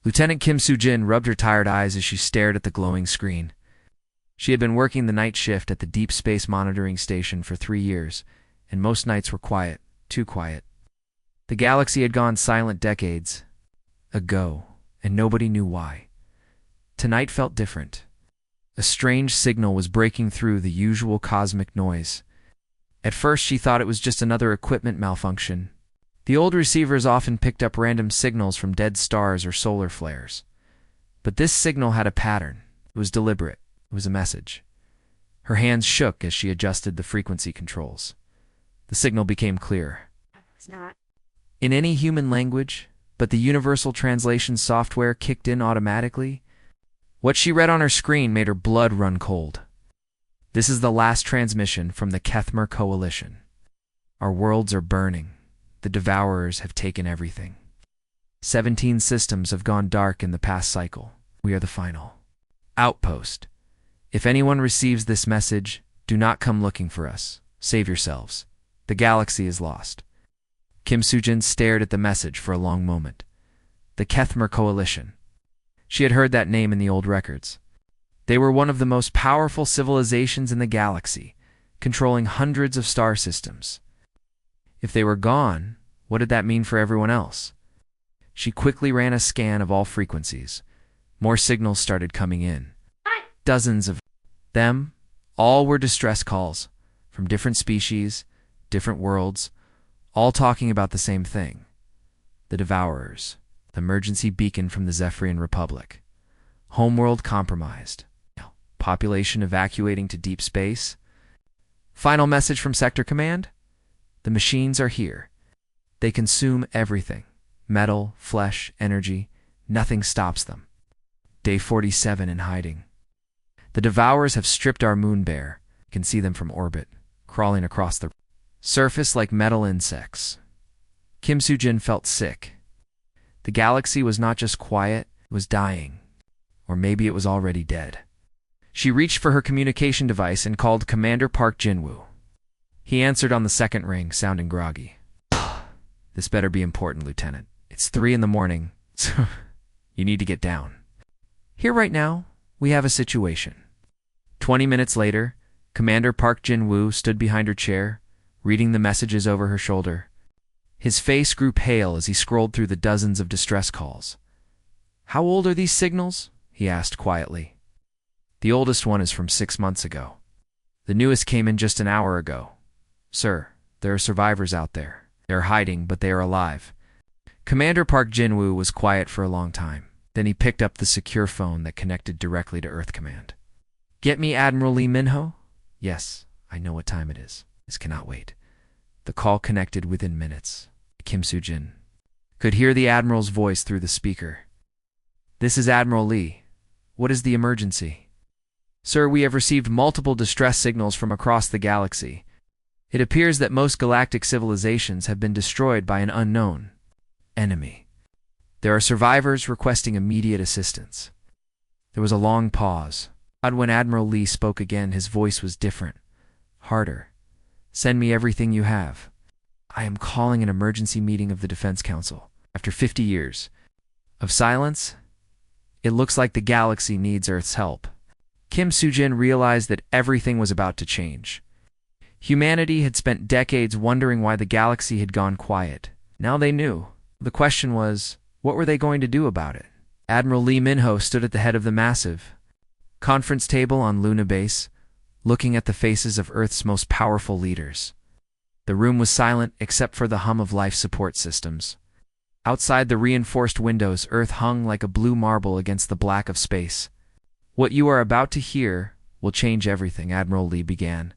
Lieutenant Kim Soo-jin rubbed her tired eyes as she stared at the glowing screen. She had been working the night shift at the Deep Space Monitoring Station for 3 years, and most nights were quiet, too quiet. The galaxy had gone silent decades ago, and nobody knew why. Tonight felt different. A strange signal was breaking through the usual cosmic noise. At first, she thought it was just another equipment malfunction. The old receivers often picked up random signals from dead stars or solar flares. But this signal had a pattern. It was deliberate. It was a message. Her hands shook as she adjusted the frequency controls. The signal became clear. It's not In any human language, but the universal translation software kicked in automatically. What she read on her screen made her blood run cold. This is the last transmission from the Kethmer Coalition. Our worlds are burning. The Devourers have taken everything. 17 systems have gone dark in the past cycle. We are the final outpost. If anyone receives this message, do not come looking for us. Save yourselves. The galaxy is lost. Kim Soo-jin stared at the message for a long moment. The Kethmer Coalition. She had heard that name in the old records. They were one of the most powerful civilizations in the galaxy, controlling hundreds of star systems. If they were gone, what did that mean for everyone else? She quickly ran a scan of all frequencies. More signals started coming in. Dozens of them. All were distress calls, from different species, different worlds, all talking about the same thing. The Devourers, the emergency beacon from the Zephyrian Republic. Homeworld compromised. Population evacuating to deep space. Final message from Sector Command? The machines are here. They consume everything. Metal, flesh, energy. Nothing stops them. Day 47 in hiding. The Devourers have stripped our moon bare. You can see them from orbit, crawling across the surface like metal insects. Kim Soo-jin felt sick. The galaxy was not just quiet, it was dying. Or maybe it was already dead. She reached for her communication device and called Commander Park Jin-woo. He answered on the second ring, sounding groggy. This better be important, Lieutenant. It's 3 in the morning, so you need to get down. Here right now, we have a situation. 20 minutes later, Commander Park Jin-woo stood behind her chair, reading the messages over her shoulder. His face grew pale as he scrolled through the dozens of distress calls. How old are these signals? He asked quietly. The oldest one is from 6 months ago. The newest came in just an hour ago. Sir, there are survivors out there. They are hiding, but they are alive. Commander Park Jin-woo was quiet for a long time. Then he picked up the secure phone that connected directly to Earth Command. Get me Admiral Lee Min-ho? Yes, I know what time it is. This cannot wait. The call connected within minutes. Kim Soo-jin could hear the Admiral's voice through the speaker. This is Admiral Lee. What is the emergency? Sir, we have received multiple distress signals from across the galaxy. It appears that most galactic civilizations have been destroyed by an unknown enemy. There are survivors requesting immediate assistance. There was a long pause. When Admiral Lee spoke again, his voice was different, harder. Send me everything you have. I am calling an emergency meeting of the Defense Council. After 50 years of silence, it looks like the galaxy needs Earth's help. Kim Soo-jin realized that everything was about to change. Humanity had spent decades wondering why the galaxy had gone quiet. Now they knew. The question was, what were they going to do about it? Admiral Lee Min-ho stood at the head of the massive conference table on Luna Base, looking at the faces of Earth's most powerful leaders. The room was silent except for the hum of life support systems. Outside the reinforced windows, Earth hung like a blue marble against the black of space. What you are about to hear will change everything, Admiral Lee began.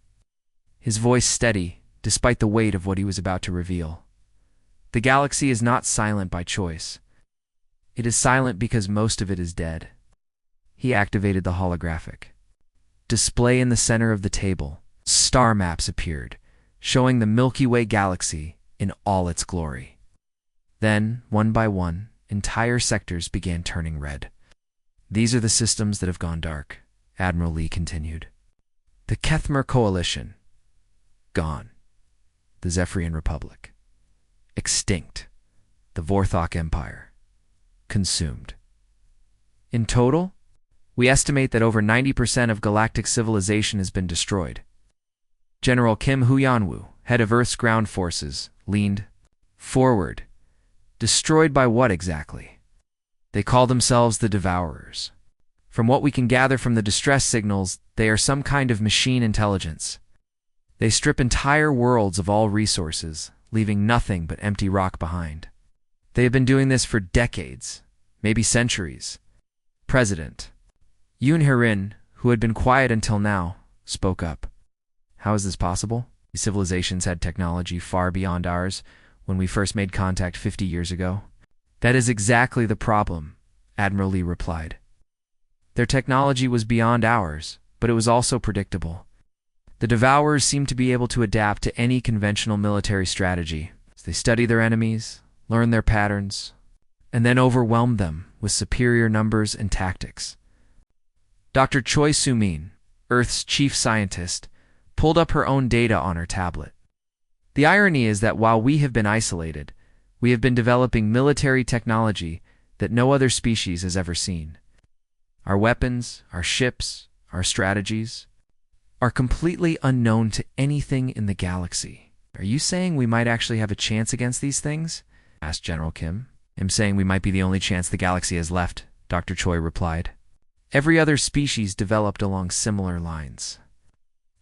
His voice steady, despite the weight of what he was about to reveal. The galaxy is not silent by choice. It is silent because most of it is dead. He activated the holographic display in the center of the table. Star maps appeared, showing the Milky Way galaxy in all its glory. Then, one by one, entire sectors began turning red. These are the systems that have gone dark, Admiral Lee continued. The Kethmer Coalition. Gone. The Zephyrian Republic. Extinct. The Vorthok Empire. Consumed. In total, we estimate that over 90% of galactic civilization has been destroyed. General Kim Huyanwoo, head of Earth's ground forces, leaned forward. Destroyed by what exactly? They call themselves the Devourers. From what we can gather from the distress signals, they are some kind of machine intelligence. They strip entire worlds of all resources, leaving nothing but empty rock behind. They have been doing this for decades, maybe centuries. President Yoon Hae-rin, who had been quiet until now, spoke up. How is this possible? These civilizations had technology far beyond ours when we first made contact 50 years ago. That is exactly the problem, Admiral Lee replied. Their technology was beyond ours, but it was also predictable. The Devourers seemed to be able to adapt to any conventional military strategy. They study their enemies, learn their patterns, and then overwhelm them with superior numbers and tactics. Dr. Choi Soo-min, Earth's chief scientist, pulled up her own data on her tablet. The irony is that while we have been isolated, we have been developing military technology that no other species has ever seen. Our weapons, our ships, our strategies are completely unknown to anything in the galaxy. Are you saying we might actually have a chance against these things? Asked General Kim. I'm saying we might be the only chance the galaxy has left, Dr. Choi replied. Every other species developed along similar lines.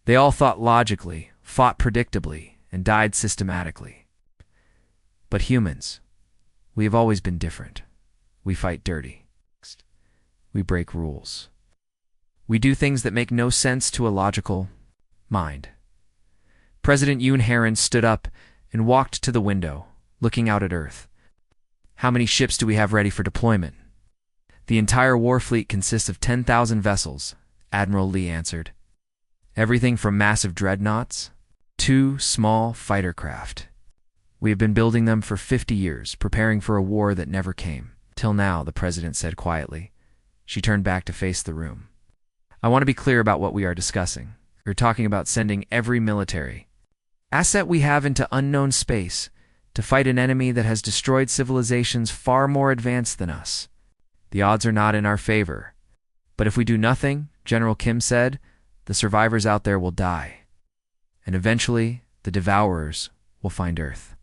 They all thought logically, fought predictably, and died systematically. But humans, we have always been different. We fight dirty. We break rules. We do things that make no sense to a logical mind. President Yoon Hae-rin stood up and walked to the window, looking out at Earth. How many ships do we have ready for deployment? The entire war fleet consists of 10,000 vessels, Admiral Lee answered. Everything from massive dreadnoughts to small fighter craft. We have been building them for 50 years, preparing for a war that never came. Till now, the president said quietly. She turned back to face the room. I want to be clear about what we are discussing. We're talking about sending every military asset we have into unknown space to fight an enemy that has destroyed civilizations far more advanced than us. The odds are not in our favor. But if we do nothing, General Kim said, the survivors out there will die. And eventually, the Devourers will find Earth.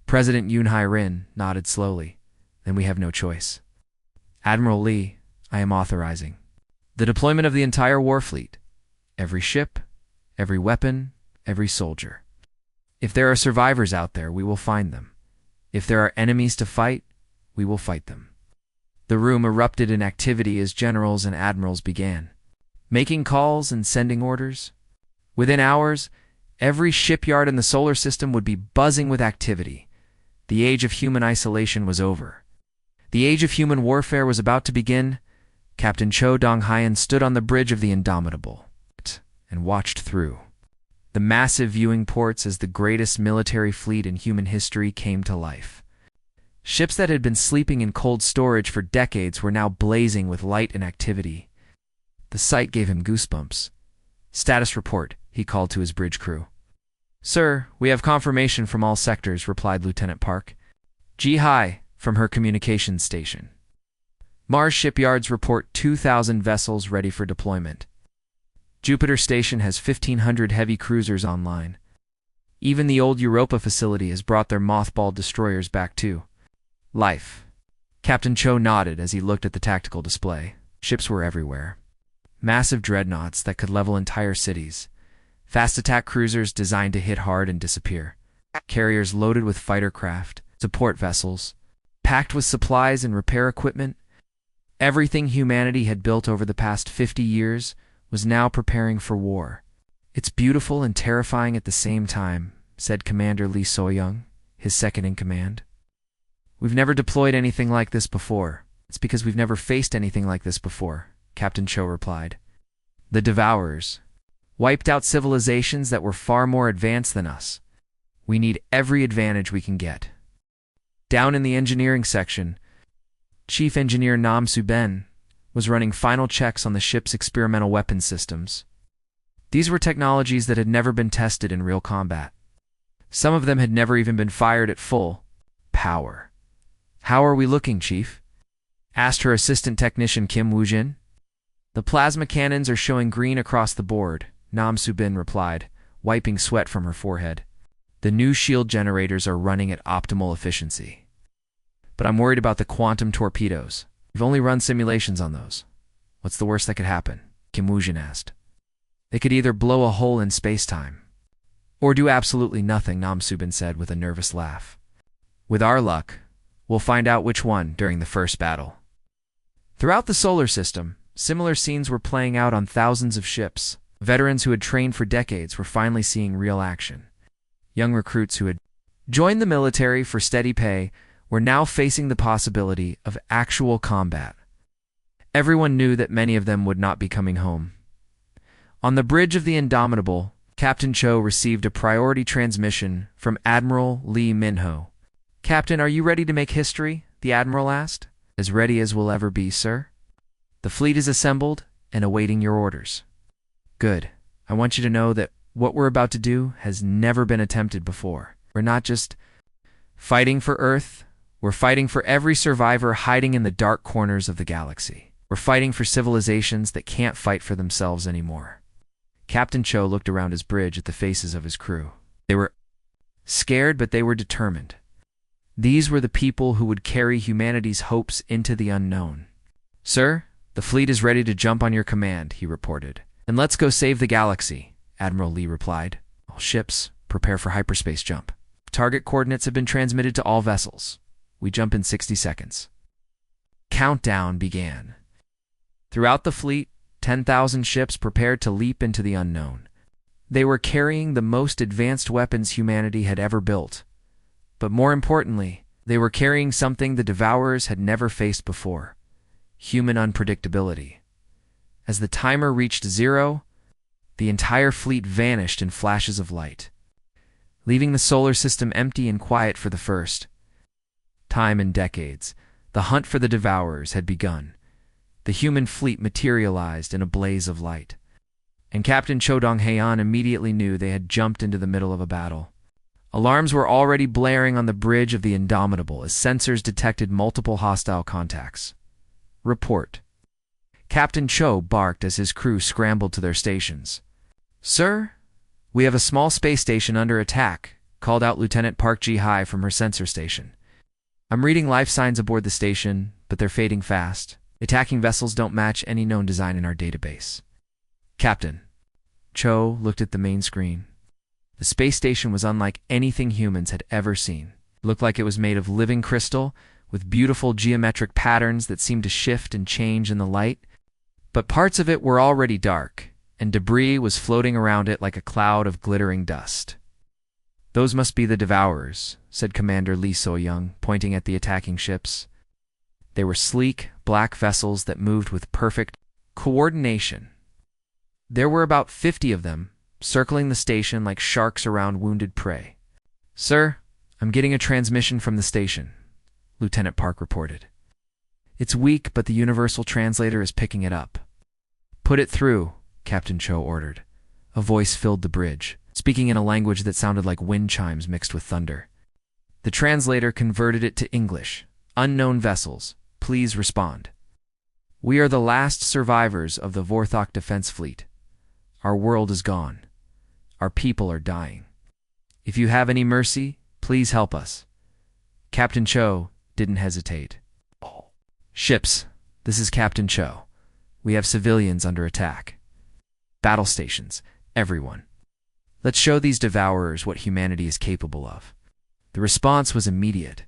President Yoon Hae-rin nodded slowly. Then we have no choice. Admiral Lee, I am authorizing the deployment of the entire war fleet. Every ship, every weapon, every soldier. If there are survivors out there, we will find them. If there are enemies to fight, we will fight them. The room erupted in activity as generals and admirals began, making calls and sending orders. Within hours, every shipyard in the solar system would be buzzing with activity. The age of human isolation was over. The age of human warfare was about to begin. Captain Cho Dong-hyun stood on the bridge of the Indomitable and watched through the massive viewing ports as the greatest military fleet in human history came to life. Ships that had been sleeping in cold storage for decades were now blazing with light and activity. The sight gave him goosebumps. Status report, he called to his bridge crew. Sir, we have confirmation from all sectors, replied Lieutenant Park. Ji-hai, from her communications station. Mars shipyards report 2,000 vessels ready for deployment. Jupiter Station has 1,500 heavy cruisers online. Even the old Europa facility has brought their mothballed destroyers back to life. Captain Cho nodded as he looked at the tactical display. Ships were everywhere. Massive dreadnoughts that could level entire cities. Fast attack cruisers designed to hit hard and disappear. Carriers loaded with fighter craft, support vessels, packed with supplies and repair equipment. Everything humanity had built over the past 50 years was now preparing for war. It's beautiful and terrifying at the same time, said Commander Lee So-young, his second-in-command. We've never deployed anything like this before. It's because we've never faced anything like this before, Captain Cho replied. The Devourers wiped out civilizations that were far more advanced than us. We need every advantage we can get. Down in the engineering section, Chief Engineer Nam Soo-ben was running final checks on the ship's experimental weapon systems. These were technologies that had never been tested in real combat. Some of them had never even been fired at full power. How are we looking, Chief? asked her assistant technician Kim Woojin. The plasma cannons are showing green across the board, Nam Subin replied, wiping sweat from her forehead. The new shield generators are running at optimal efficiency. But I'm worried about the quantum torpedoes. We've only run simulations on those. What's the worst that could happen? Kim Woojin asked. They could either blow a hole in space-time, or do absolutely nothing, Nam Subin said with a nervous laugh. With our luck, we'll find out which one during the first battle. Throughout the solar system, similar scenes were playing out on thousands of ships. Veterans who had trained for decades were finally seeing real action. Young recruits who had joined the military for steady pay were now facing the possibility of actual combat. Everyone knew that many of them would not be coming home. On the bridge of the Indomitable, Captain Cho received a priority transmission from Admiral Lee Minho. "Captain, are you ready to make history?" the Admiral asked. "As ready as we'll ever be, sir. The fleet is assembled and awaiting your orders." "Good. I want you to know that what we're about to do has never been attempted before. We're not just fighting for Earth. We're fighting for every survivor hiding in the dark corners of the galaxy. We're fighting for civilizations that can't fight for themselves anymore." Captain Cho looked around his bridge at the faces of his crew. They were scared, but they were determined. These were the people who would carry humanity's hopes into the unknown. "Sir, the fleet is ready to jump on your command," he reported. "And let's go save the galaxy," Admiral Lee replied. "All ships, prepare for hyperspace jump. Target coordinates have been transmitted to all vessels. We jump in 60 seconds. Countdown began. Throughout the fleet, 10,000 ships prepared to leap into the unknown. They were carrying the most advanced weapons humanity had ever built. But more importantly, they were carrying something the Devourers had never faced before: human unpredictability. As the timer reached 0, the entire fleet vanished in flashes of light, leaving the solar system empty and quiet for the first time in decades. The hunt for the Devourers had begun. The human fleet materialized in a blaze of light, and Captain Cho Dong-haeon immediately knew they had jumped into the middle of a battle. Alarms were already blaring on the bridge of the Indomitable as sensors detected multiple hostile contacts. "Report." Captain Cho barked as his crew scrambled to their stations. "Sir, we have a small space station under attack," called out Lieutenant Park Ji-hai from her sensor station. "I'm reading life signs aboard the station, but they're fading fast. Attacking vessels don't match any known design in our database." "Captain." Cho looked at the main screen. The space station was unlike anything humans had ever seen. It looked like it was made of living crystal, with beautiful geometric patterns that seemed to shift and change in the light. But parts of it were already dark, and debris was floating around it like a cloud of glittering dust. "Those must be the Devourers," said Commander Lee So-young, pointing at the attacking ships. They were sleek, black vessels that moved with perfect coordination. There were about 50 of them, circling the station like sharks around wounded prey. "Sir, I'm getting a transmission from the station," Lieutenant Park reported. "It's weak, but the universal translator is picking it up." "Put it through," Captain Cho ordered. A voice filled the bridge, speaking in a language that sounded like wind chimes mixed with thunder. The translator converted it to English. "Unknown vessels, please respond. We are the last survivors of the Vorthok Defense Fleet. Our world is gone. Our people are dying. If you have any mercy, please help us." Captain Cho didn't hesitate. "Ships, this is Captain Cho. We have civilians under attack. Battle stations, everyone. Let's show these Devourers what humanity is capable of." The response was immediate.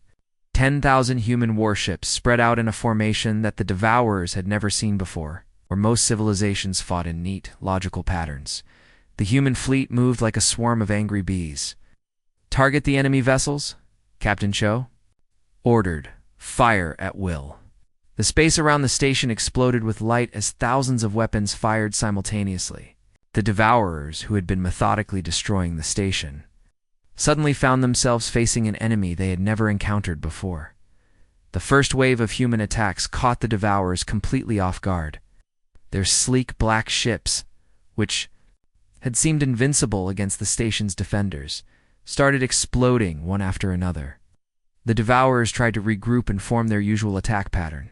10,000 human warships spread out in a formation that the Devourers had never seen before, where most civilizations fought in neat, logical patterns. The human fleet moved like a swarm of angry bees. "Target the enemy vessels," Captain Cho ordered. "Fire at will." The space around the station exploded with light as thousands of weapons fired simultaneously. The Devourers, who had been methodically destroying the station, suddenly found themselves facing an enemy they had never encountered before. The first wave of human attacks caught the Devourers completely off guard. Their sleek black ships, which had seemed invincible against the station's defenders, started exploding one after another. The Devourers tried to regroup and form their usual attack pattern.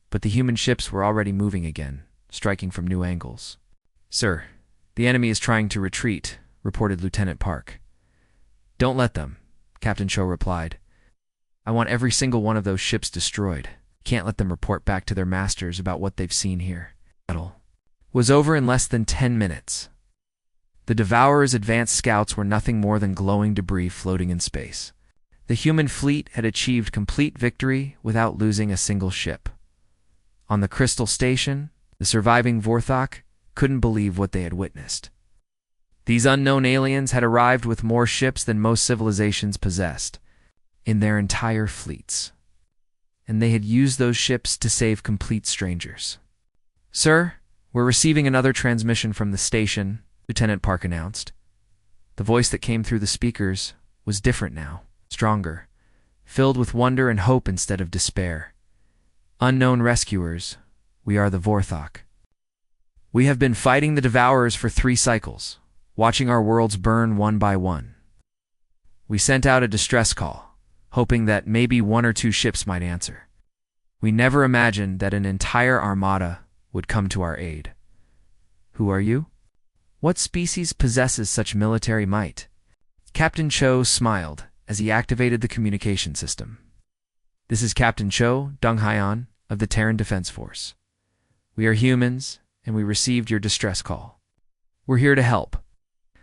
but the human ships were already moving again, striking from new angles. "Sir, the enemy is trying to retreat," reported Lieutenant Park. "Don't let them," Captain Cho replied. "I want every single one of those ships destroyed. Can't let them report back to their masters about what they've seen here." The battle was over in less than 10 minutes. The Devourer's advanced scouts were nothing more than glowing debris floating in space. The human fleet had achieved complete victory without losing a single ship. On the Crystal Station, the surviving Vorthok couldn't believe what they had witnessed. These unknown aliens had arrived with more ships than most civilizations possessed in their entire fleets, and they had used those ships to save complete strangers. "Sir, we're receiving another transmission from the station," Lieutenant Park announced. The voice that came through the speakers was different now, stronger, filled with wonder and hope instead of despair. "Unknown rescuers, we are the Vorthok. We have been fighting the Devourers for 3 cycles, watching our worlds burn one by one. We sent out a distress call, hoping that maybe 1 or 2 ships might answer. We never imagined that an entire armada would come to our aid. Who are you? What species possesses such military might?" Captain Cho smiled as he activated the communication system. "This is Captain Cho Dong-Hyan of the Terran Defense Force. We are humans, and we received your distress call. We're here to help."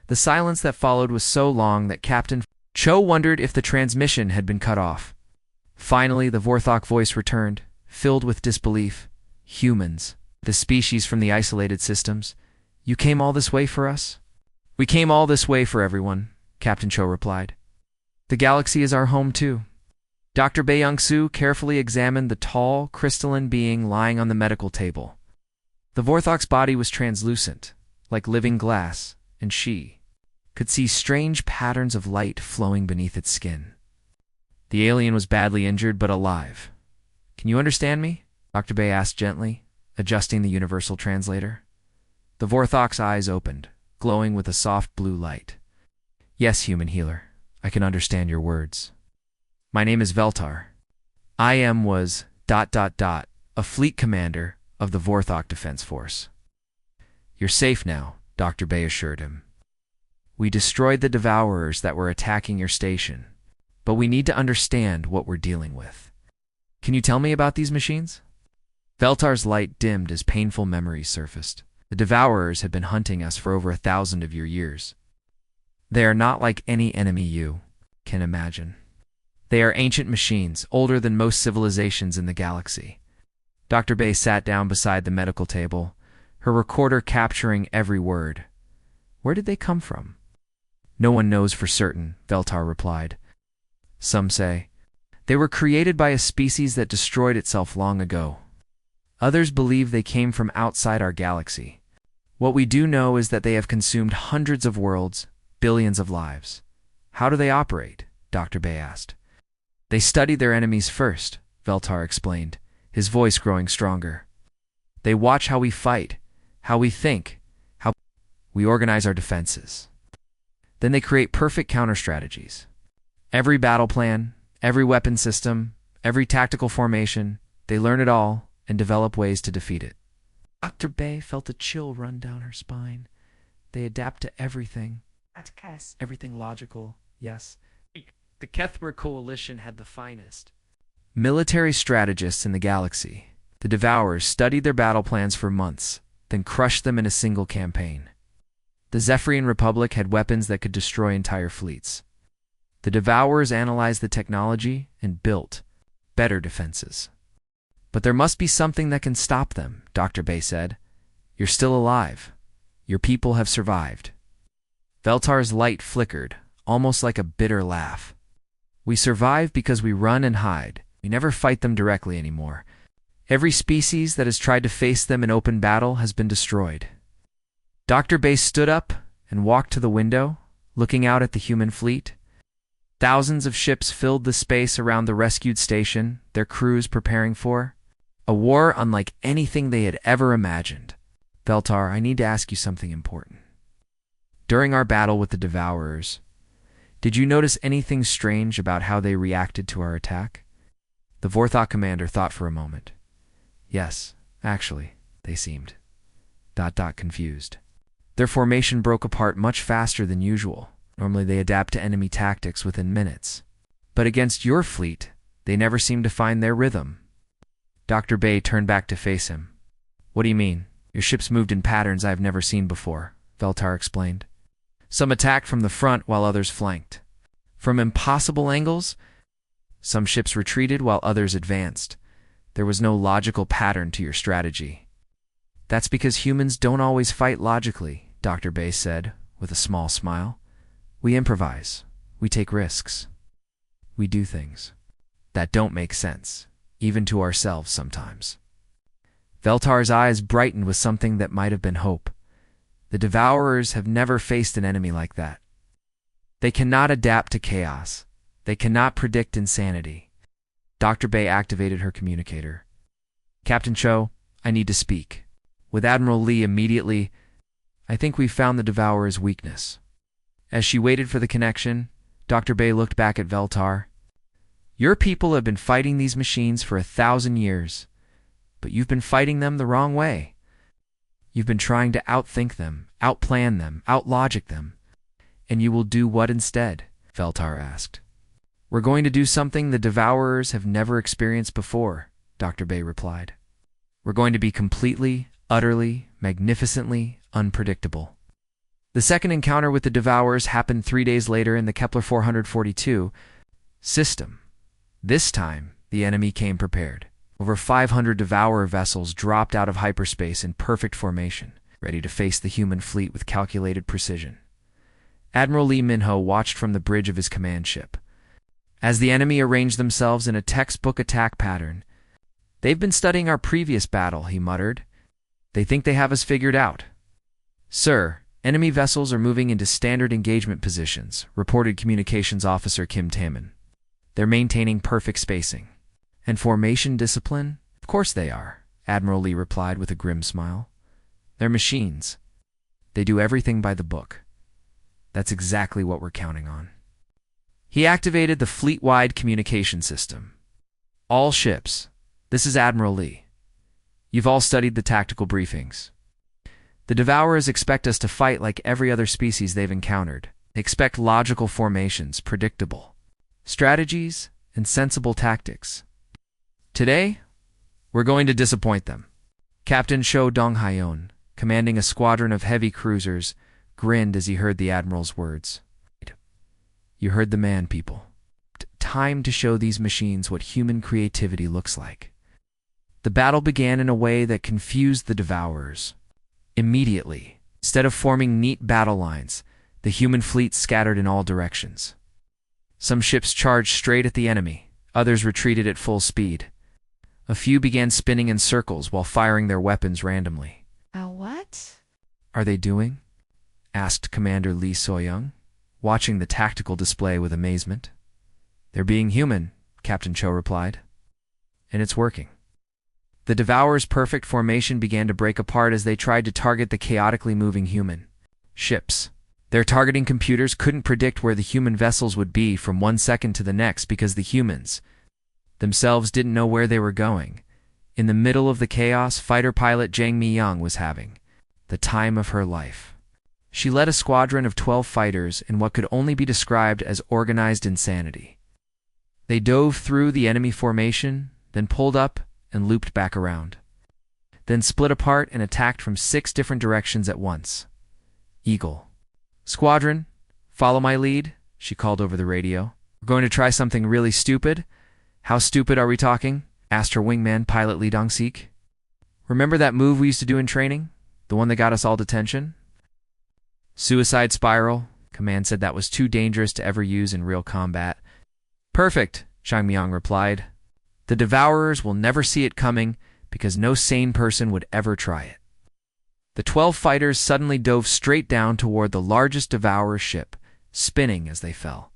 The silence that followed was so long that Captain Cho wondered if the transmission had been cut off. Finally, the Vorthok voice returned, filled with disbelief. "Humans, the species from the isolated systems. You came all this way for us?" "We came all this way for everyone," Captain Cho replied. "The galaxy is our home too." Dr. Bae-Young-Soo carefully examined the tall, crystalline being lying on the medical table. The Vorthok's body was translucent, like living glass, and she could see strange patterns of light flowing beneath its skin. The alien was badly injured but alive. "Can you understand me?" Dr. Bae asked gently, adjusting the universal translator. The Vorthok's eyes opened, glowing with a soft blue light. "Yes, human healer, I can understand your words. My name is Veltar. Was a fleet commander of the Vorthok Defense Force." "You're safe now," Dr. Bae assured him. "We destroyed the Devourers that were attacking your station, but we need to understand what we're dealing with. Can you tell me about these machines?" Veltar's light dimmed as painful memories surfaced. "The Devourers had been hunting us for over 1,000 of your years. They are not like any enemy you can imagine. They are ancient machines, older than most civilizations in the galaxy." Dr. Bae sat down beside the medical table, her recorder capturing every word. "Where did they come from?" "No one knows for certain," Veltar replied. "Some say they were created by a species that destroyed itself long ago. Others believe they came from outside our galaxy. What we do know is that they have consumed hundreds of worlds, billions of lives." "How do they operate?" Dr. Bae asked. "They study their enemies first," Veltar explained, his voice growing stronger. "They watch how we fight, how we think, how we organize our defenses. Then they create perfect counter-strategies. Every battle plan, every weapon system, every tactical formation, they learn it all and develop ways to defeat it." Dr. Bae felt a chill run down her spine. "They adapt to everything. Everything logical, yes. The Kethmer Coalition had the finest military strategists in the galaxy. The Devourers studied their battle plans for months, then crushed them in a single campaign. The Zephyrian Republic had weapons that could destroy entire fleets. The Devourers analyzed the technology and built better defenses. But there must be something that can stop them," Dr. Bae said. "You're still alive. Your people have survived." Veltar's light flickered, almost like a bitter laugh. "We survive because we run and hide. We never fight them directly anymore. Every species that has tried to face them in open battle has been destroyed." Dr. Bae stood up and walked to the window, looking out at the human fleet. Thousands of ships filled the space around the rescued station, their crews preparing for a war unlike anything they had ever imagined. "Veltar, I need to ask you something important. During our battle with the Devourers, did you notice anything strange about how they reacted to our attack?" The Vorthok commander thought for a moment. Yes, actually, they seemed confused. Their formation broke apart much faster than usual. Normally they adapt to enemy tactics within minutes. But against your fleet, they never seemed to find their rhythm. Dr. Bay turned back to face him. What do you mean? Your ships moved in patterns I've never seen before, Veltar explained. Some attacked from the front while others flanked. From impossible angles, some ships retreated while others advanced. There was no logical pattern to your strategy. That's because humans don't always fight logically, Dr. Bay said, with a small smile. We improvise. We take risks. We do things that don't make sense, even to ourselves sometimes. Veltar's eyes brightened with something that might have been hope. The Devourers have never faced an enemy like that. They cannot adapt to chaos. They cannot predict insanity. Dr. Bay activated her communicator. Captain Cho, I need to speak. With Admiral Lee immediately, I think we've found the Devourer's weakness. As she waited for the connection, Dr. Bay looked back at Veltar. Your people have been fighting these machines for 1,000 years, but you've been fighting them the wrong way. You've been trying to outthink them, outplan them, outlogic them. And you will do what instead? Veltar asked. We're going to do something the Devourers have never experienced before, Dr. Bay replied. We're going to be completely, utterly, magnificently unpredictable. The second encounter with the Devourers happened 3 days later in the Kepler 442 system. This time, the enemy came prepared. Over 500 Devourer vessels dropped out of hyperspace in perfect formation, ready to face the human fleet with calculated precision. Admiral Lee Minho watched from the bridge of his command ship. As the enemy arranged themselves in a textbook attack pattern, they've been studying our previous battle, he muttered. They think they have us figured out. Sir, enemy vessels are moving into standard engagement positions, reported Communications Officer Kim Taman. They're maintaining perfect spacing. And formation discipline? Of course they are, Admiral Lee replied with a grim smile. They're machines. They do everything by the book. That's exactly what we're counting on. He activated the fleet-wide communication system. All ships. This is Admiral Lee. You've all studied the tactical briefings. The Devourers expect us to fight like every other species they've encountered. They expect logical formations, predictable strategies, and sensible tactics. Today, we're going to disappoint them. Captain Shou Donghayon, commanding a squadron of heavy cruisers, grinned as he heard the Admiral's words. You heard the man, people. Time to show these machines what human creativity looks like. The battle began in a way that confused the Devourers. Immediately, instead of forming neat battle lines, the human fleet scattered in all directions. Some ships charged straight at the enemy, others retreated at full speed. A few began spinning in circles while firing their weapons randomly. What are they doing? Asked Commander Lee Soyoung, watching the tactical display with amazement. They're being human, Captain Cho replied. And it's working. The Devourer's perfect formation began to break apart as they tried to target the chaotically moving human ships. Their targeting computers couldn't predict where the human vessels would be from 1 second to the next because the humans themselves didn't know where they were going. In the middle of the chaos, fighter pilot Zhang Miyang was having the time of her life. She led a squadron of 12 fighters in what could only be described as organized insanity. They dove through the enemy formation, then pulled up and looped back around, then split apart and attacked from 6 different directions at once. Eagle. Squadron, follow my lead, she called over the radio. We're going to try something really stupid. How stupid are we talking? Asked her wingman, pilot Lee Dong-sik. Remember that move we used to do in training? The one that got us all detention? Suicide spiral. Command said that was too dangerous to ever use in real combat. Perfect, Zhang Miyang replied. The Devourers will never see it coming because no sane person would ever try it. The 12 fighters suddenly dove straight down toward the largest Devourer ship, spinning as they fell.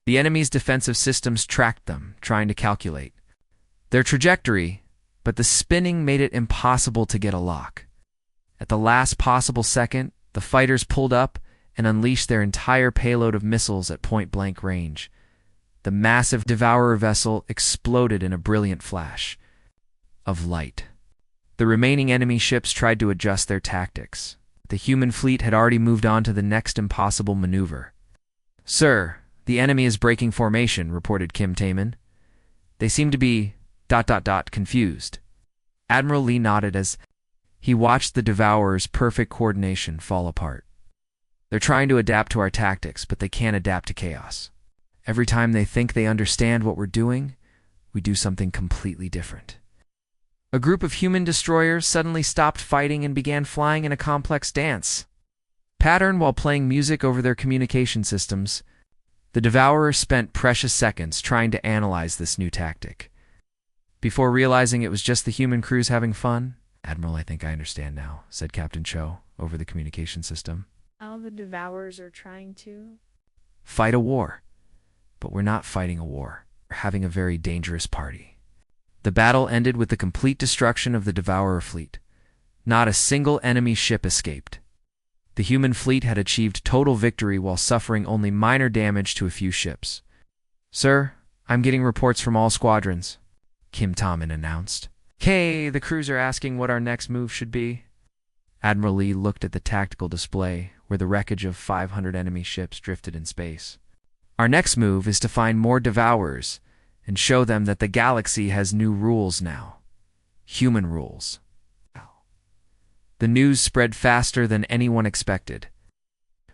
The enemy's defensive systems tracked them, trying to calculate their trajectory, but the spinning made it impossible to get a lock. At the last possible second, the fighters pulled up and unleashed their entire payload of missiles at point-blank range. The massive Devourer vessel exploded in a brilliant flash of light. The remaining enemy ships tried to adjust their tactics. The human fleet had already moved on to the next impossible maneuver. "Sir, the enemy is breaking formation," reported Kim Taman. "They seem to be ... confused." Admiral Lee nodded as he watched the Devourer's perfect coordination fall apart. "They're trying to adapt to our tactics, but they can't adapt to chaos. Every time they think they understand what we're doing, we do something completely different." A group of human destroyers suddenly stopped fighting and began flying in a complex dance pattern while playing music over their communication systems. The Devourer spent precious seconds trying to analyze this new tactic. Before realizing it was just the human crews having fun, "Admiral, I think I understand now," said Captain Cho over the communication system. All the Devourers are trying to "Fight a war. But we're not fighting a war. We're having a very dangerous party." The battle ended with the complete destruction of the Devourer fleet. Not a single enemy ship escaped. The human fleet had achieved total victory while suffering only minor damage to a few ships. "Sir, I'm getting reports from all squadrons," Kim Taman announced. "Okay, the crews are asking what our next move should be." Admiral Lee looked at the tactical display, where the wreckage of 500 enemy ships drifted in space. "Our next move is to find more Devourers and show them that the galaxy has new rules now. Human rules." The news spread faster than anyone expected.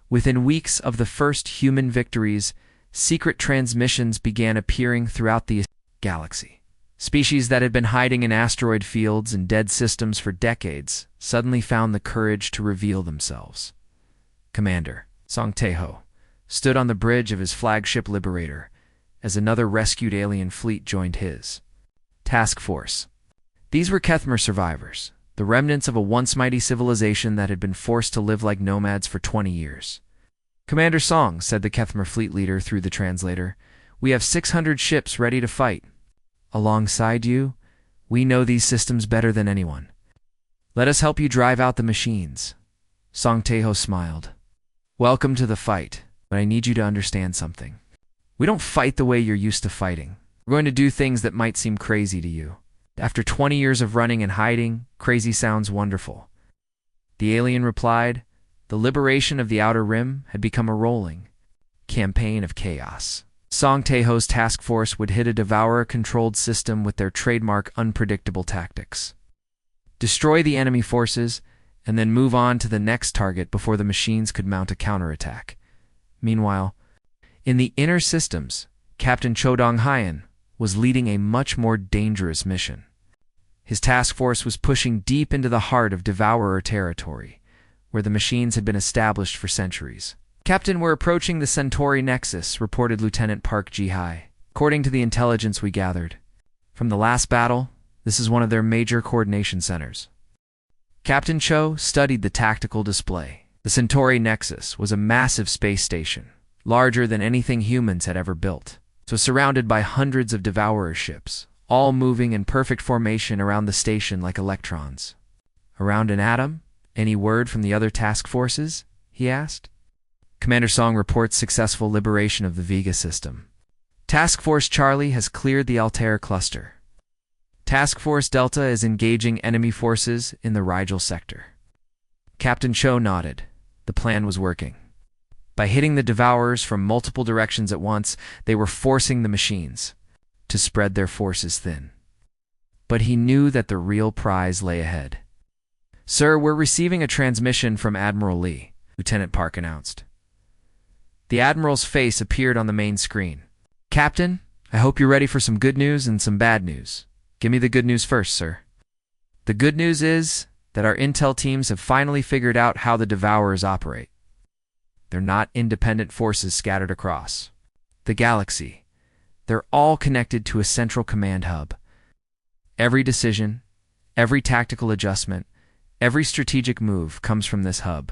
Within weeks of the first human victories, secret transmissions began appearing throughout the galaxy. Species that had been hiding in asteroid fields and dead systems for decades suddenly found the courage to reveal themselves. Commander Song Tae-ho stood on the bridge of his flagship Liberator as another rescued alien fleet joined his task force. These were Kethmer survivors, the remnants of a once mighty civilization that had been forced to live like nomads for 20 years. "Commander Song," said the Kethmer fleet leader through the translator, "we have 600 ships ready to fight. Alongside you, we know these systems better than anyone. Let us help you drive out the machines." Song Tae-ho smiled. "Welcome to the fight, but I need you to understand something. We don't fight the way you're used to fighting. We're going to do things that might seem crazy to you. After 20 years of running and hiding, crazy sounds wonderful." The alien replied, the liberation of the Outer Rim had become a rolling campaign of chaos. Song Tae-ho's task force would hit a Devourer-controlled system with their trademark unpredictable tactics. Destroy the enemy forces, and then move on to the next target before the machines could mount a counterattack. Meanwhile, in the inner systems, Captain Cho Dong-hyun was leading a much more dangerous mission. His task force was pushing deep into the heart of Devourer territory, where the machines had been established for centuries. "Captain, we're approaching the Centauri Nexus," reported Lieutenant Park Ji-hai. "According to the intelligence we gathered from the last battle, this is one of their major coordination centers." Captain Cho studied the tactical display. The Centauri Nexus was a massive space station, larger than anything humans had ever built. It was surrounded by hundreds of Devourer ships, all moving in perfect formation around the station like electrons. "Around an atom? Any word from the other task forces?" he asked. Commander Song reports successful liberation of the Vega system. Task Force Charlie has cleared the Altair cluster. Task Force Delta is engaging enemy forces in the Rigel sector. Captain Cho nodded. The plan was working. By hitting the Devourers from multiple directions at once, they were forcing the machines to spread their forces thin. But he knew that the real prize lay ahead. "Sir, we're receiving a transmission from Admiral Lee," Lieutenant Park announced. The Admiral's face appeared on the main screen. "Captain, I hope you're ready for some good news and some bad news. Give me the good news first, sir." "The good news is that our intel teams have finally figured out how the Devourers operate. They're not independent forces scattered across the galaxy. They're all connected to a central command hub. Every decision, every tactical adjustment, every strategic move comes from this hub."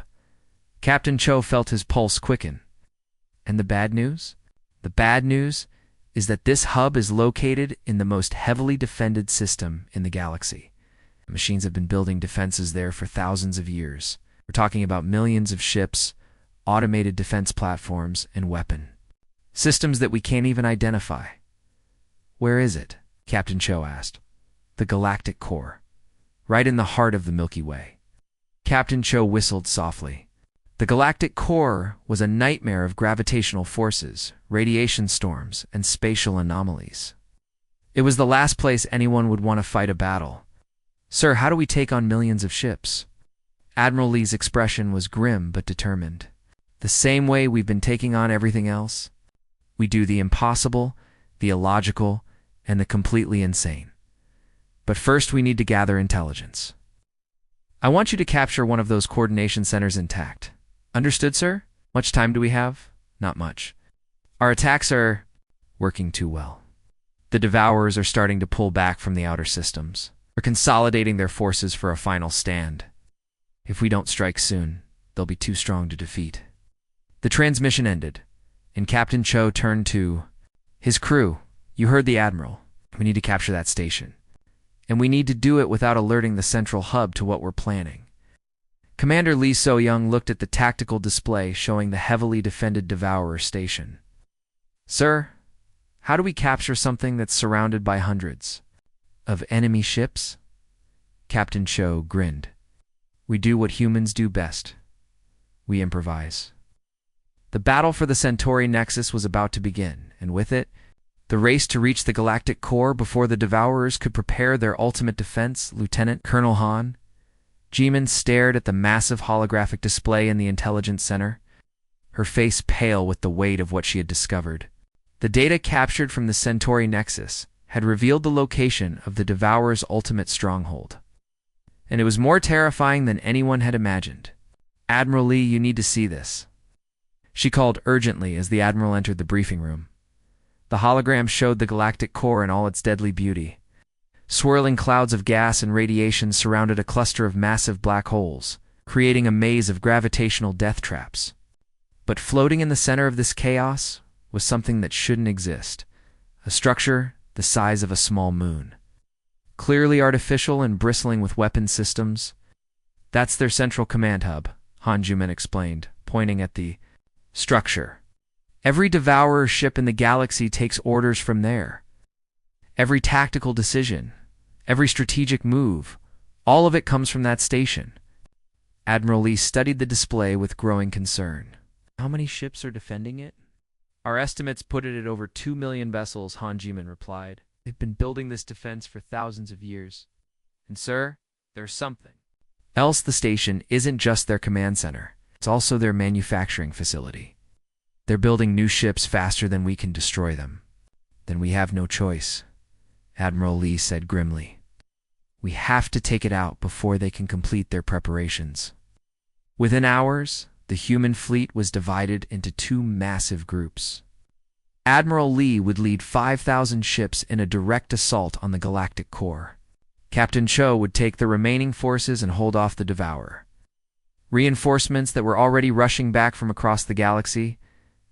Captain Cho felt his pulse quicken. "And the bad news? The bad news is that this hub is located in the most heavily defended system in the galaxy. The machines have been building defenses there for thousands of years. We're talking about millions of ships, automated defense platforms, and weapon systems that we can't even identify." "Where is it?" Captain Cho asked. "The Galactic Core," right in the heart of the Milky Way. Captain Cho whistled softly. The galactic core was a nightmare of gravitational forces, radiation storms, and spatial anomalies. It was the last place anyone would want to fight a battle. "Sir, how do we take on millions of ships?" Admiral Lee's expression was grim but determined. "The same way we've been taking on everything else. We do the impossible, the illogical, and the completely insane. But first we need to gather intelligence. I want you to capture one of those coordination centers intact. Understood, sir? Much time do we have? Not much. Our attacks are working too well. The Devourers are starting to pull back from the outer systems. They're consolidating their forces for a final stand. If we don't strike soon, they'll be too strong to defeat." The transmission ended, and Captain Cho turned to his crew. "You heard the Admiral. We need to capture that station. And we need to do it without alerting the central hub to what we're planning." Commander Lee So-young looked at the tactical display showing the heavily defended Devourer station. "Sir, how do we capture something that's surrounded by hundreds of enemy ships?" Captain Cho grinned. "We do what humans do best. We improvise." The battle for the Centauri Nexus was about to begin, and with it, the race to reach the galactic core before the Devourers could prepare their ultimate defense. Lieutenant Colonel Han Jimin stared at the massive holographic display in the intelligence center, her face pale with the weight of what she had discovered. The data captured from the Centauri Nexus had revealed the location of the Devourer's ultimate stronghold. And it was more terrifying than anyone had imagined. "Admiral Lee, you need to see this," she called urgently as the Admiral entered the briefing room. The hologram showed the galactic core in all its deadly beauty. Swirling clouds of gas and radiation surrounded a cluster of massive black holes, creating a maze of gravitational death traps. But floating in the center of this chaos was something that shouldn't exist, a structure the size of a small moon. Clearly artificial and bristling with weapon systems. "That's their central command hub," Han Juman explained, pointing at the structure. "Every Devourer ship in the galaxy takes orders from there. Every tactical decision, every strategic move, all of it comes from that station." Admiral Lee studied the display with growing concern. "How many ships are defending it?" "Our estimates put it at over 2 million vessels," Han Jimin replied. "They've been building this defense for thousands of years. And sir, there's something else. The station isn't just their command center. It's also their manufacturing facility. They're building new ships faster than we can destroy them." "Then we have no choice," Admiral Lee said grimly. "We have to take it out before they can complete their preparations." Within hours, the human fleet was divided into two massive groups. Admiral Lee would lead 5,000 ships in a direct assault on the galactic core. Captain Cho would take the remaining forces and hold off the Devourer. Reinforcements that were already rushing back from across the galaxy.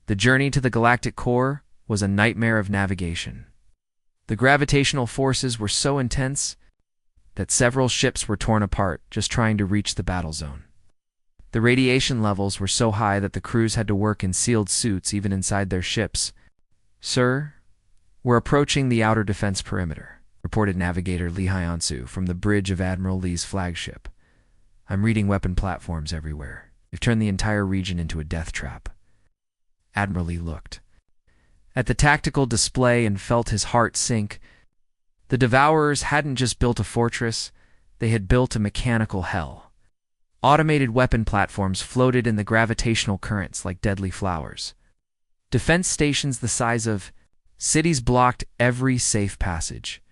The journey to the galactic core was a nightmare of navigation. The gravitational forces were so intense that several ships were torn apart just trying to reach the battle zone. The radiation levels were so high that the crews had to work in sealed suits even inside their ships. "Sir, we're approaching the outer defense perimeter," reported Navigator Lee Hyunsu from the bridge of Admiral Lee's flagship. "I'm reading weapon platforms everywhere. They've turned the entire region into a death trap." Admiral Lee looked at the tactical display and felt his heart sink. The Devourers hadn't just built a fortress, they had built a mechanical hell. Automated weapon platforms floated in the gravitational currents like deadly flowers. Defense stations the size of cities blocked every safe passage.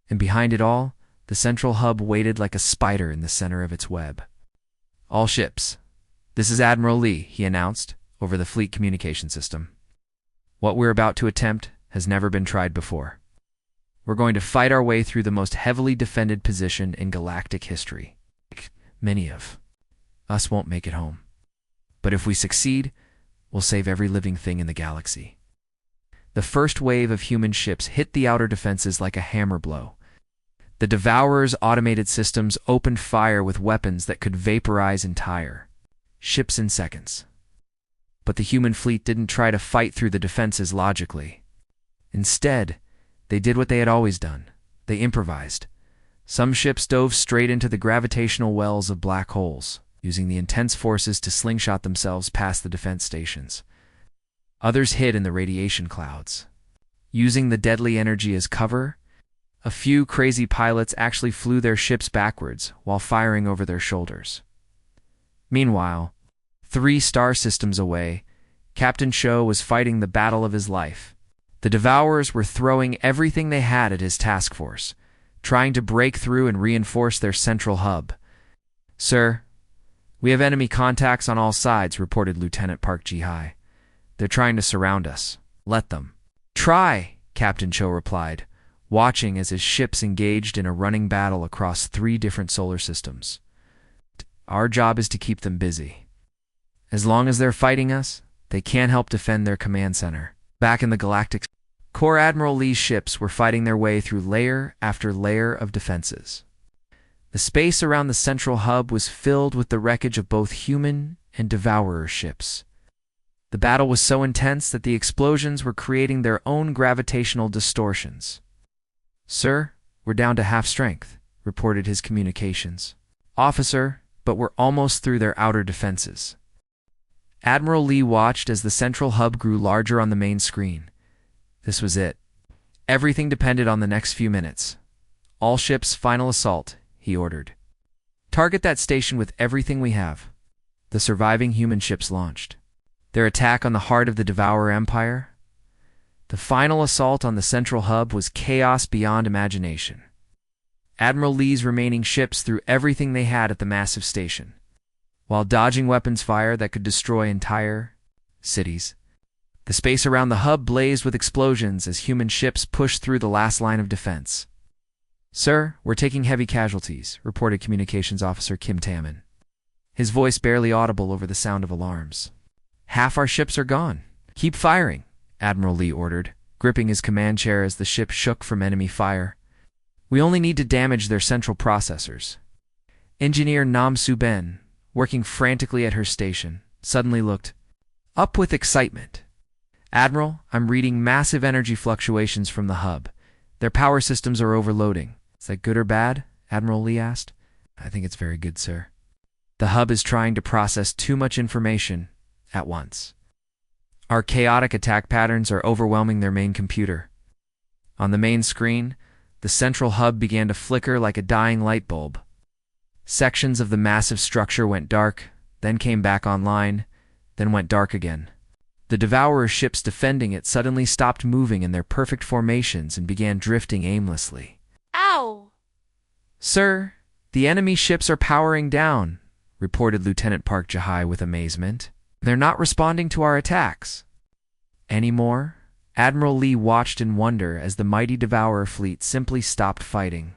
And behind it all, the central hub waited like a spider in the center of its web. "All ships. This is Admiral Lee," he announced over the fleet communication system. "What we're about to attempt has never been tried before. We're going to fight our way through the most heavily defended position in galactic history. Many of us won't make it home. But if we succeed, we'll save every living thing in the galaxy." The first wave of human ships hit the outer defenses like a hammer blow. The Devourer's automated systems opened fire with weapons that could vaporize entire ships in seconds. But the human fleet didn't try to fight through the defenses logically. Instead, they did what they had always done. They improvised. Some ships dove straight into the gravitational wells of black holes, using the intense forces to slingshot themselves past the defense stations. Others hid in the radiation clouds. Using the deadly energy as cover, a few crazy pilots actually flew their ships backwards while firing over their shoulders. Meanwhile, 3 star systems away, Captain Cho was fighting the battle of his life. The Devourers were throwing everything they had at his task force, trying to break through and reinforce their central hub. "Sir, we have enemy contacts on all sides," reported Lieutenant Park Ji-hai. "They're trying to surround us. Let them." "Try," Captain Cho replied, watching as his ships engaged in a running battle across 3 different solar systems. "Our job is to keep them busy. As long as they're fighting us, they can't help defend their command center." Back in the Galactic, Corps Admiral Lee's ships were fighting their way through layer after layer of defenses. The space around the central hub was filled with the wreckage of both human and Devourer ships. The battle was so intense that the explosions were creating their own gravitational distortions. "Sir, we're down to half strength," reported his communications officer, "but we're almost through their outer defenses." Admiral Lee watched as the central hub grew larger on the main screen. This was it. Everything depended on the next few minutes. "All ships, final assault," he ordered. "Target that station with everything we have." The surviving human ships launched their attack on the heart of the Devourer Empire. The final assault on the central hub was chaos beyond imagination. Admiral Lee's remaining ships threw everything they had at the massive station, while dodging weapons fire that could destroy entire cities. The space around the hub blazed with explosions as human ships pushed through the last line of defense. "Sir, we're taking heavy casualties," reported Communications Officer Kim Taman, his voice barely audible over the sound of alarms. "Half our ships are gone." "Keep firing," Admiral Lee ordered, gripping his command chair as the ship shook from enemy fire. "We only need to damage their central processors." Engineer Nam Soo-ben, working frantically at her station, suddenly looked up with excitement. "Admiral, I'm reading massive energy fluctuations from the hub. Their power systems are overloading." "Is that good or bad?" Admiral Lee asked. "I think it's very good, sir. The hub is trying to process too much information at once. Our chaotic attack patterns are overwhelming their main computer." On the main screen, the central hub began to flicker like a dying light bulb. Sections of the massive structure went dark, then came back online, then went dark again. The Devourer ships defending it suddenly stopped moving in their perfect formations and began drifting aimlessly. Ow! "Sir, the enemy ships are powering down," reported Lieutenant Park Ji-hai with amazement. "They're not responding to our attacks anymore." Admiral Lee watched in wonder as the mighty Devourer fleet simply stopped fighting.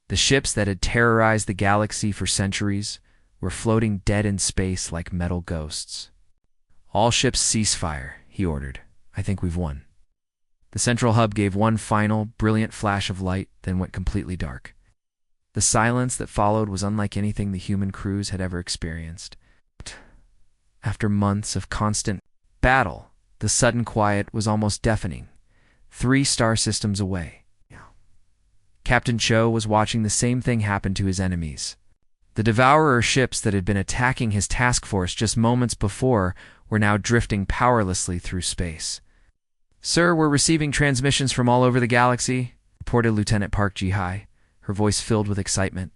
The ships that had terrorized the galaxy for centuries were floating dead in space like metal ghosts. "All ships cease fire," he ordered. "I think we've won." The central hub gave one final, brilliant flash of light, then went completely dark. The silence that followed was unlike anything the human crews had ever experienced. After months of constant battle, the sudden quiet was almost deafening. 3 star systems away, Captain Cho was watching the same thing happen to his enemies. The Devourer ships that had been attacking his task force just moments before were now drifting powerlessly through space. "Sir, we're receiving transmissions from all over the galaxy," reported Lieutenant Park Ji-hai, her voice filled with excitement.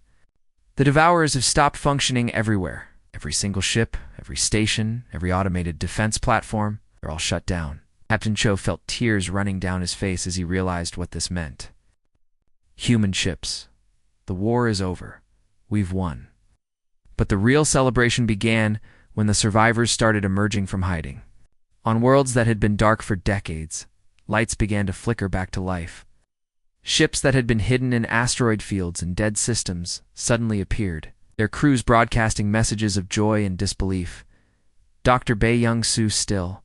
"The Devourers have stopped functioning everywhere. Every single ship, every station, every automated defense platform, they're all shut down." Captain Cho felt tears running down his face as he realized what this meant. Human ships. The war is over. We've won. But the real celebration began when the survivors started emerging from hiding. On worlds that had been dark for decades, lights began to flicker back to life. Ships that had been hidden in asteroid fields and dead systems suddenly appeared, their crews broadcasting messages of joy and disbelief. Dr. Bae Young-soo still,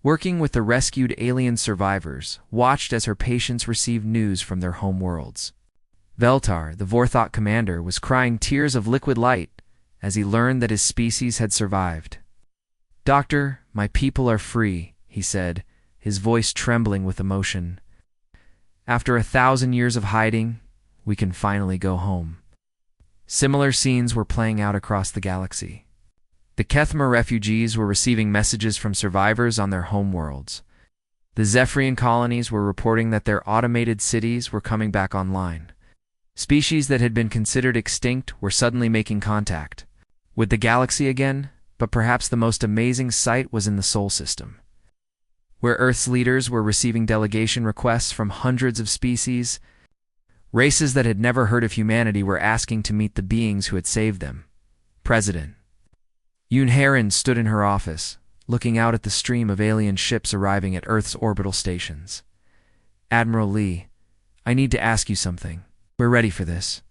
working with the rescued alien survivors, watched as her patients received news from their home worlds. Veltar, the Vorthok commander, was crying tears of liquid light as he learned that his species had survived. "Doctor, my people are free," he said, his voice trembling with emotion. "After 1,000 years of hiding, We can finally go home. Similar scenes were playing out across the galaxy. The Kethma refugees were receiving messages from survivors on their homeworlds. The Zephyrian colonies were reporting that their automated cities were coming back online. Species that had been considered extinct were suddenly making contact with the galaxy again, but perhaps the most amazing sight was in the Sol system, where Earth's leaders were receiving delegation requests from hundreds of species. Races that had never heard of humanity were asking to meet the beings who had saved them. President Yoon Heron stood in her office, looking out at the stream of alien ships arriving at Earth's orbital stations. Admiral Lee, I need to ask you something. We're ready for this.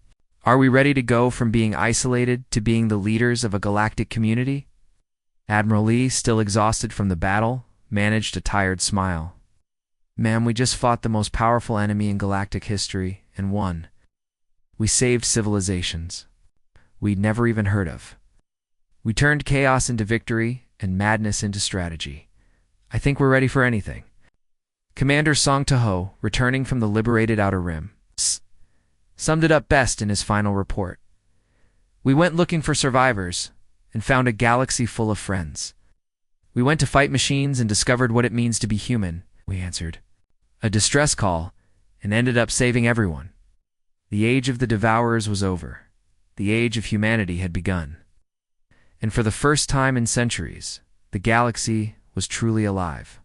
Are we ready to go from being isolated to being the leaders of a galactic community? Admiral Lee, still exhausted from the battle, managed a tired smile. Ma'am, we just fought the most powerful enemy in galactic history and won. We saved civilizations we'd never even heard of. We turned chaos into victory and madness into strategy. I think we're ready for anything. Commander Song Taho, returning from the liberated Outer Rim, summed it up best in his final report. We went looking for survivors and found a galaxy full of friends. We went to fight machines and discovered what it means to be human, we answered. A distress call, and ended up saving everyone. The age of the Devourers was over. The age of humanity had begun. And for the first time in centuries, the galaxy was truly alive.